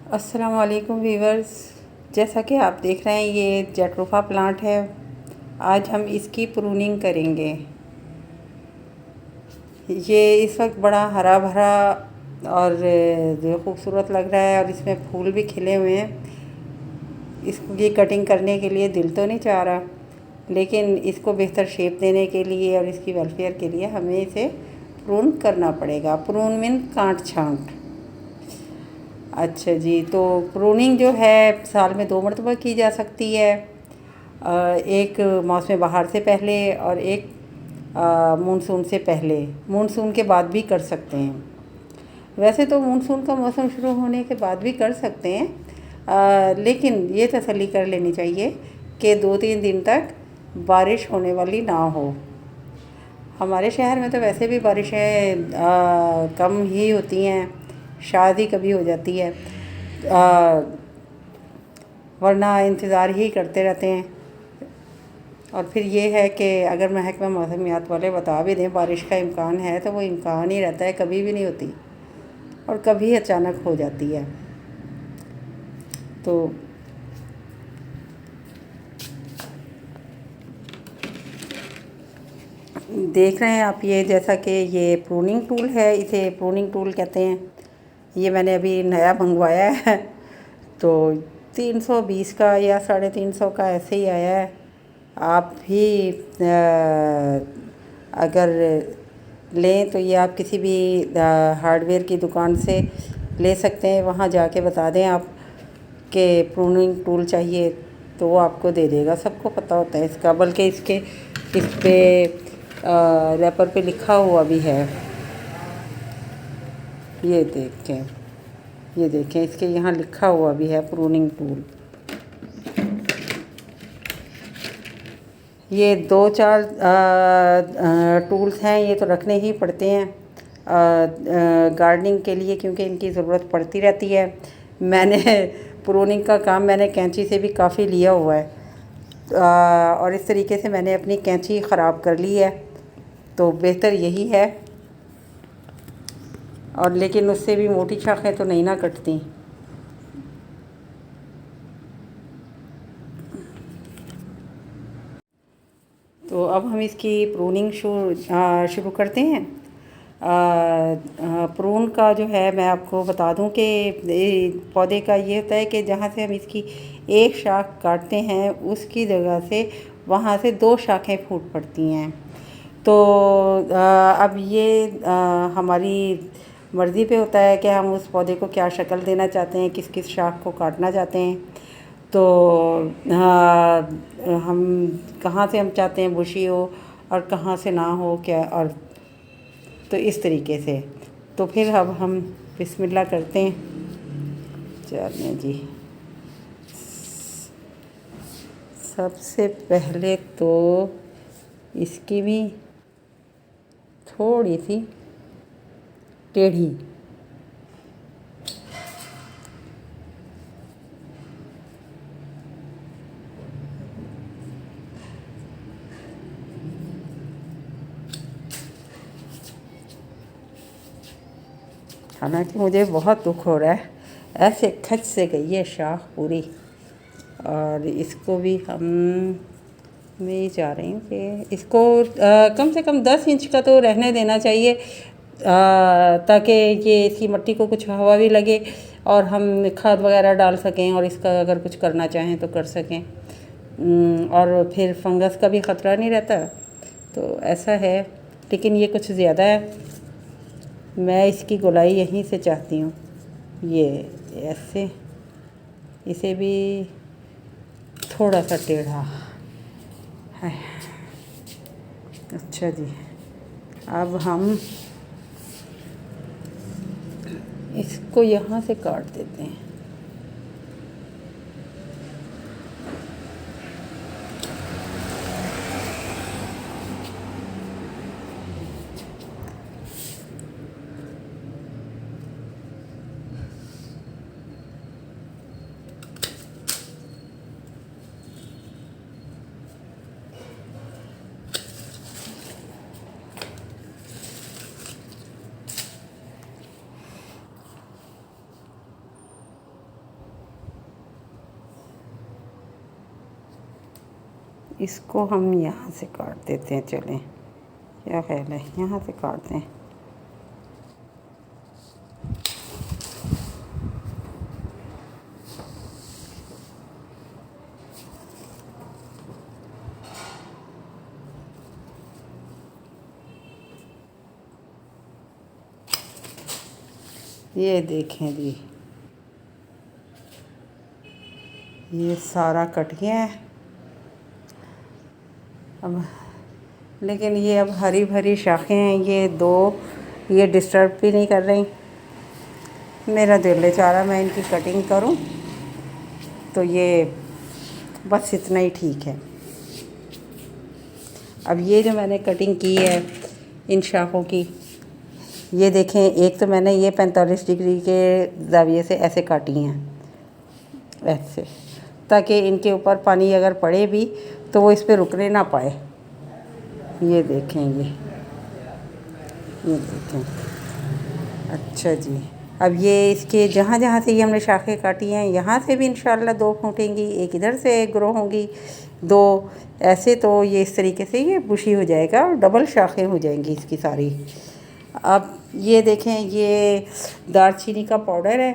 अस्सलाम वालेकुम वीवर्स। जैसा कि आप देख रहे हैं ये जैट्रोफा प्लांट है। आज हम इसकी प्रूनिंग करेंगे। ये इस वक्त बड़ा हरा भरा और जो खूबसूरत लग रहा है और इसमें फूल भी खिले हुए हैं। इसको ये कटिंग करने के लिए दिल तो नहीं चाह रहा, लेकिन इसको बेहतर शेप देने के लिए और इसकी वेलफेयर के लिए हमें इसे प्रून करना पड़ेगा। प्रून मीन काट छांट। अच्छा जी, तो प्रूनिंग जो है साल में 2 मरतबा की जा सकती है। एक मौसम बहार से पहले और एक मानसून से पहले। मानसून के बाद भी कर सकते हैं। वैसे तो मानसून का मौसम शुरू होने के बाद भी कर सकते हैं, लेकिन ये तसल्ली कर लेनी चाहिए कि 2-3 दिन तक बारिश होने वाली ना हो। हमारे शहर में तो वैसे भी बारिशें कम ही होती हैं, शायद ही कभी हो जाती है, वरना इंतज़ार ही करते रहते हैं। और फिर ये है कि अगर महकमा मौसमियात वाले बता भी दें बारिश का इम्कान है, तो वो इम्कान ही रहता है, कभी भी नहीं होती और कभी अचानक हो जाती है। तो देख रहे हैं आप, ये जैसा कि ये प्रूनिंग टूल है, इसे प्रूनिंग टूल कहते हैं। ये मैंने अभी नया मंगवाया है, तो 320 का या 350 का ऐसे ही आया है। आप भी अगर लें तो ये आप किसी भी हार्डवेयर की दुकान से ले सकते हैं। वहाँ जाके बता दें आप कि प्रूनिंग टूल चाहिए, तो वो आपको दे देगा। सबको पता होता है इसका, बल्कि इस पे रैपर पे लिखा हुआ भी है। ये देखें इसके यहाँ लिखा हुआ भी है प्रूनिंग टूल। ये 2-4 टूल्स हैं, ये तो रखने ही पड़ते हैं गार्डनिंग के लिए, क्योंकि इनकी ज़रूरत पड़ती रहती है। मैंने प्रूनिंग का काम मैंने कैंची से भी काफ़ी लिया हुआ है, और इस तरीके से मैंने अपनी कैंची ख़राब कर ली है, तो बेहतर यही है। और लेकिन उससे भी मोटी शाखें तो नहीं ना कटती। तो अब हम इसकी प्रूनिंग शुरू करते हैं। प्रून का जो है, मैं आपको बता दूं कि पौधे का ये होता है कि जहाँ से हम इसकी एक शाख काटते हैं उसकी जगह से वहाँ से 2 शाखें फूट पड़ती हैं। तो अब ये हमारी मर्ज़ी पे होता है कि हम उस पौधे को क्या शक्ल देना चाहते हैं, किस किस शाख को काटना चाहते हैं। तो हम कहाँ से हम चाहते हैं बुशी हो और कहाँ से ना हो, क्या, और तो इस तरीके से। तो फिर अब हम बिस्मिल्लाह करते हैं। चलें जी, सबसे पहले तो इसकी भी थोड़ी सी टेढ़ी, हालांकि मुझे बहुत दुख हो रहा है, ऐसे खच से गई है शाख पूरी। और इसको भी हम, मैं ये चाह रही हूँ कि इसको कम से कम 10 इंच का तो रहने देना चाहिए, ताकि ये इसकी मिट्टी को कुछ हवा भी लगे और हम खाद वगैरह डाल सकें और इसका अगर कुछ करना चाहें तो कर सकें। और फिर फंगस का भी ख़तरा नहीं रहता। तो ऐसा है, लेकिन ये कुछ ज़्यादा है। मैं इसकी गोलाई यहीं से चाहती हूँ, ये ऐसे, इसे भी थोड़ा सा टेढ़ा है। अच्छा जी, अब हम इसको यहाँ से काट देते हैं। इसको हम यहाँ से काट देते हैं। चलें, क्या ख्याल है, यहाँ से काटते हैं। ये देखें जी, ये सारा कट गया है अब। लेकिन ये अब हरी भरी शाखें हैं, ये दो, ये डिस्टर्ब भी नहीं कर रही। मेरा दिल है चाह रहा मैं इनकी कटिंग करूं, तो ये बस इतना ही ठीक है। अब ये जो मैंने कटिंग की है इन शाखों की, ये देखें, एक तो मैंने ये 45 डिग्री के ज़ाविये से ऐसे काटी हैं, ऐसे, ताकि इनके ऊपर पानी अगर पड़े भी तो वो इस पे रुकने ना पाए। ये देखें, ये देखें। अच्छा जी, अब ये इसके जहाँ जहाँ से ये हमने शाखें काटी हैं, यहाँ से भी इंशाल्लाह दो फूटेंगी, एक इधर से ग्रो होंगी दो, ऐसे। तो ये इस तरीके से ये बुशी हो जाएगा और डबल शाखें हो जाएंगी इसकी सारी। अब ये देखें, ये दालचीनी का पाउडर है,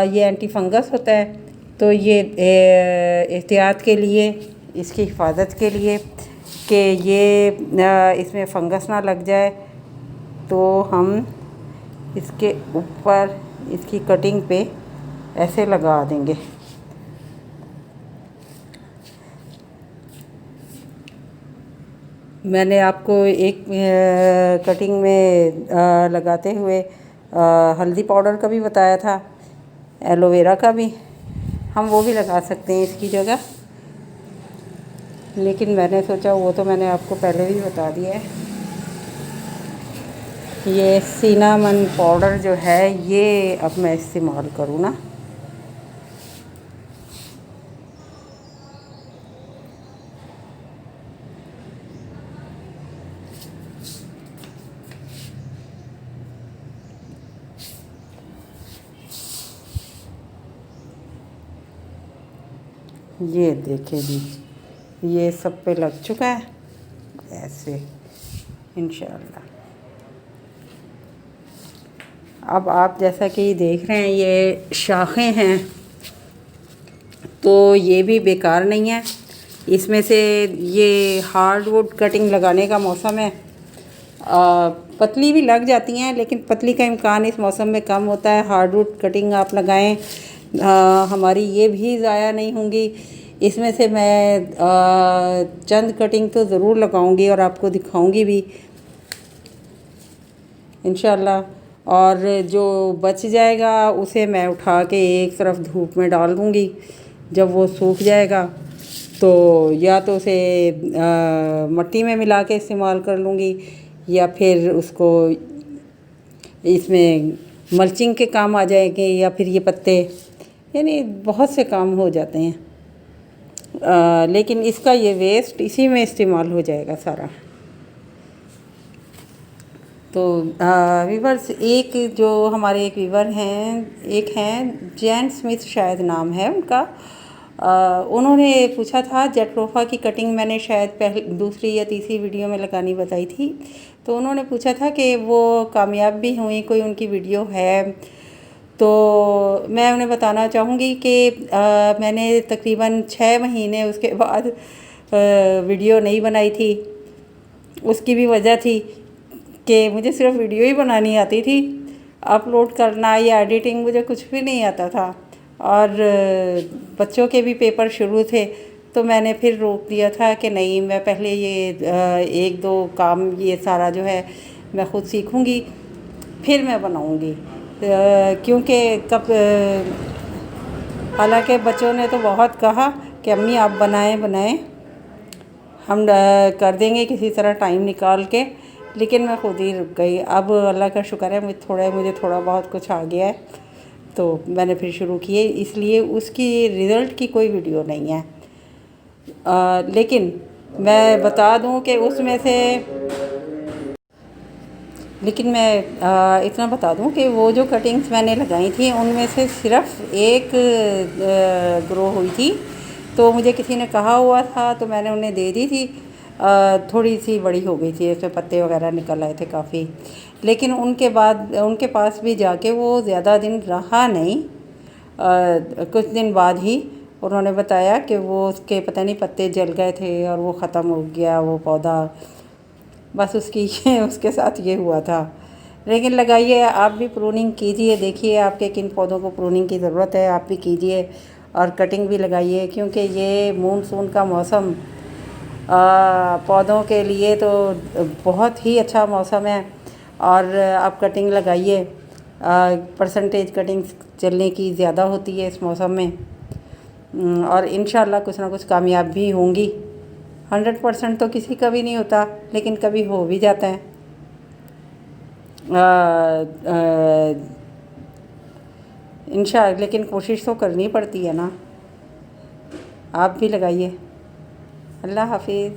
ये एंटी फंगस होता है। तो ये एहतियात के लिए, इसकी हिफाजत के लिए कि ये इसमें फंगस ना लग जाए, तो हम इसके ऊपर इसकी कटिंग पे ऐसे लगा देंगे। मैंने आपको एक कटिंग में लगाते हुए हल्दी पाउडर का भी बताया था, एलोवेरा का भी, हम वो भी लगा सकते हैं इसकी जगह। लेकिन मैंने सोचा वो तो मैंने आपको पहले भी बता दिया है। ये सिनामन पाउडर जो है ये अब मैं इस्तेमाल करूँ ना। ये देखें जी, ये सब पे लग चुका है ऐसे इंशाल्लाह। अब आप जैसा कि देख रहे हैं ये शाखें हैं, तो ये भी बेकार नहीं है। इसमें से ये हार्डवुड कटिंग लगाने का मौसम है। पतली भी लग जाती हैं, लेकिन पतली का इम्कान इस मौसम में कम होता है। हार्डवुड कटिंग आप लगाएं, हमारी ये भी ज़ाया नहीं होंगी। इसमें से मैं चंद कटिंग तो ज़रूर लगाऊंगी और आपको दिखाऊंगी भी इंशाल्लाह। और जो बच जाएगा उसे मैं उठा के एक तरफ धूप में डाल दूंगी। जब वो सूख जाएगा तो या तो उसे मिट्टी में मिला के इस्तेमाल कर लूँगी, या फिर उसको इसमें मल्चिंग के काम आ जाएंगे, या फिर ये पत्ते, यानी बहुत से काम हो जाते हैं। लेकिन इसका ये वेस्ट इसी में इस्तेमाल हो जाएगा सारा। तो वीवर्स, एक जो हमारे एक वीवर हैं, एक हैं जैन स्मिथ शायद नाम है उनका, उन्होंने पूछा था जेट्रोफा की कटिंग मैंने शायद पहले दूसरी या तीसरी वीडियो में लगानी बताई थी। तो उन्होंने पूछा था कि वो कामयाब भी हुई, कोई उनकी वीडियो है। तो मैं उन्हें बताना चाहूँगी कि मैंने तकरीबन 6 महीने उसके बाद वीडियो नहीं बनाई थी। उसकी भी वजह थी कि मुझे सिर्फ वीडियो ही बनानी आती थी, अपलोड करना या एडिटिंग मुझे कुछ भी नहीं आता था। और बच्चों के भी पेपर शुरू थे, तो मैंने फिर रोक दिया था कि नहीं, मैं पहले ये एक दो काम ये सारा जो है मैं ख़ुद सीखूँगी, फिर मैं बनाऊँगी। क्योंकि हालांकि बच्चों ने तो बहुत कहा कि अम्मी आप बनाएं, हम कर देंगे किसी तरह टाइम निकाल के, लेकिन मैं खुद ही रुक गई। अब अल्लाह का शुक्र है मुझे थोड़ा बहुत कुछ आ गया है, तो मैंने फिर शुरू किए। इसलिए उसकी रिज़ल्ट की कोई वीडियो नहीं है। लेकिन मैं बता दूं कि उसमें से, लेकिन मैं इतना बता दूं कि वो जो कटिंग्स मैंने लगाई थी उनमें से सिर्फ़ एक ग्रो हुई थी, तो मुझे किसी ने कहा हुआ था तो मैंने उन्हें दे दी थी। थोड़ी सी बड़ी हो गई थी, उसमें पत्ते वगैरह निकल आए थे काफ़ी। लेकिन उनके बाद उनके पास भी जाके वो ज़्यादा दिन रहा नहीं। कुछ दिन बाद ही उन्होंने बताया कि वो उसके पता नहीं पत्ते जल गए थे और वो ख़त्म हो गया वो पौधा। बस उसकी उसके साथ ये हुआ था। लेकिन लगाइए, आप भी प्रूनिंग कीजिए, देखिए आपके किन पौधों को प्रूनिंग की ज़रूरत है, आप भी कीजिए और कटिंग भी लगाइए, क्योंकि ये मानसून का मौसम पौधों के लिए तो बहुत ही अच्छा मौसम है। और आप कटिंग लगाइए, परसेंटेज कटिंग चलने की ज़्यादा होती है इस मौसम में। और इंशाल्लाह कुछ ना कुछ कामयाब भी होंगी। 100% तो किसी का भी नहीं होता, लेकिन कभी हो भी जाता है। इंशाल्लाह लेकिन कोशिश तो करनी पड़ती है ना। आप भी लगाइए। अल्लाह हाफिज़।